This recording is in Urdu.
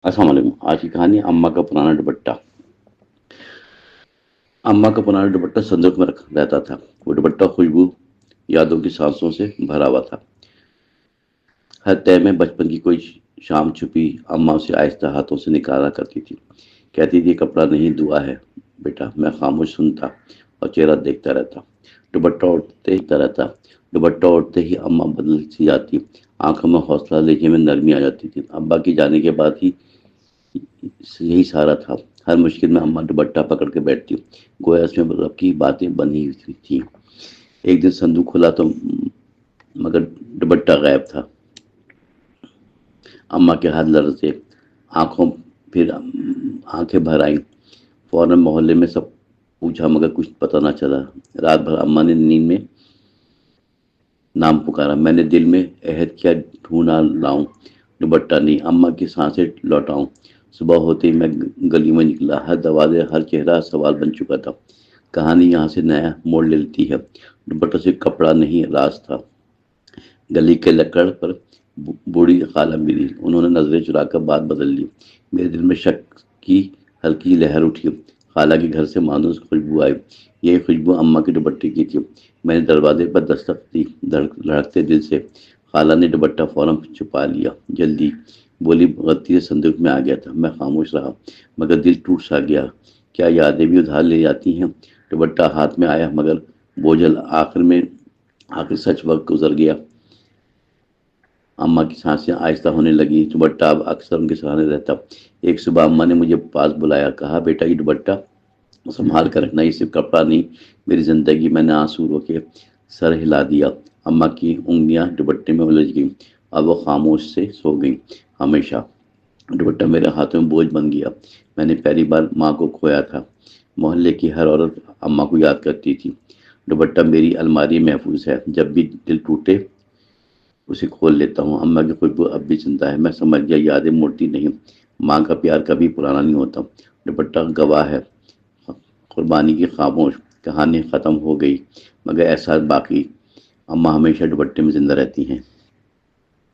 السلام علیکم۔ آج کی کہانی اماں کا پرانا دوپٹہ۔ اماں کا پرانا دوپٹہ صندوق میں رہتا تھا۔ وہ دوپٹہ خوشبو یادوں کی سانسوں سے بھرا ہوا تھا۔ ہر تہ میں بچپن کی کوئی شام چھپی اماں اسے آہستہ ہاتھوں سے نکالا کرتی تھی۔ کہتی تھی کپڑا نہیں دعا ہے بیٹا۔ میں خاموش سنتا اور چہرہ دیکھتا رہتا۔ دوپٹہ اڑتے ہی اماں بدل سی جاتی، آنکھوں میں حوصلہ لہجے میں نرمی آ جاتی تھی۔ ابا کی جانے کے بعد ہی یہی سارا تھا۔ ہر مشکل میں اماں دوپٹہ پکڑ کے بیٹھتی، گویا اس میں رب کی باتیں بنی ہوئی تھیں۔ ایک دن صندوق کھلا تو مگر دوپٹہ غائب تھا۔ اماں کے ہاتھ لرزے، پھر آنکھیں بھر آئیں۔ فوراً محلے میں سب پوچھا مگر کچھ پتہ نہ چلا۔ رات بھر اماں نے نیند میں نام پکارا، میں نے دل میں عہد کیا ڈھونڈا لاؤں، دوپٹہ نہیں، اماں کی سانسیں لوٹاؤں۔ صبح ہوتے ہی میں گلی میں نکلا، ہر دروازے ہر چہرہ سوال بن چکا تھا۔ کہانی یہاں سے نیا موڑ لیتی ہے۔ دوپٹہ صرف کپڑا نہیں، راز تھا۔ گلی کے لکڑ پر بوڑھی خالہ ملی، انہوں نے نظریں چرا کر بات بدل لی۔ میرے دل میں شک کی ہلکی لہر اٹھی۔ خالہ کے گھر سے مانوس خوشبو آئی، یہی خوشبو اماں کے دوپٹے کی تھی۔ میں نے دروازے پر دستک دی، دھڑکتے دل سے۔ خالہ نے دوپٹہ فوراً چھپا لیا، جلدی بولی غلطی سے صندوق میں آ گیا تھا۔ میں خاموش رہا مگر دل ٹوٹ سا گیا۔ کیا یادیں بھی ادھار لے جاتی ہیں؟ دوپٹہ ہاتھ میں آیا مگر بوجھل، آخر سچ وقت گزر گیا۔ اماں کی سانسیں آہستہ ہونے لگی، دوپٹہ اب اکثر ان کے سامنے رہتا۔ ایک صبح اماں نے مجھے پاس بلایا، کہا بیٹا یہ دوپٹہ سنبھال کر رکھنا، یہ صرف کپڑا نہیں میری زندگی۔ میں نے آنسو رو کے سر ہلا دیا۔ اماں کی انگلیاں دوپٹے میں الجھ گئیں اور وہ خاموش سے سو گئیں ہمیشہ۔ دوپٹہ میرے ہاتھوں میں بوجھ بن گیا۔ میں نے پہلی بار ماں کو کھویا تھا۔ محلے کی ہر عورت اماں کو یاد کرتی تھی۔ دوپٹہ میری الماری محفوظ ہے، جب بھی دل ٹوٹے اسے کھول لیتا ہوں۔ اماں کی خوشبو اب بھی زندہ ہے۔ میں سمجھ گیا یادیں موڑتی نہیں، ماں کا پیار کبھی پرانا نہیں ہوتا۔ دوپٹہ گواہ ہے قربانی کی۔ خاموش کہانی ختم ہو گئی مگر احساس باقی، اماں ہمیشہ دوپٹے میں زندہ رہتی ہیں۔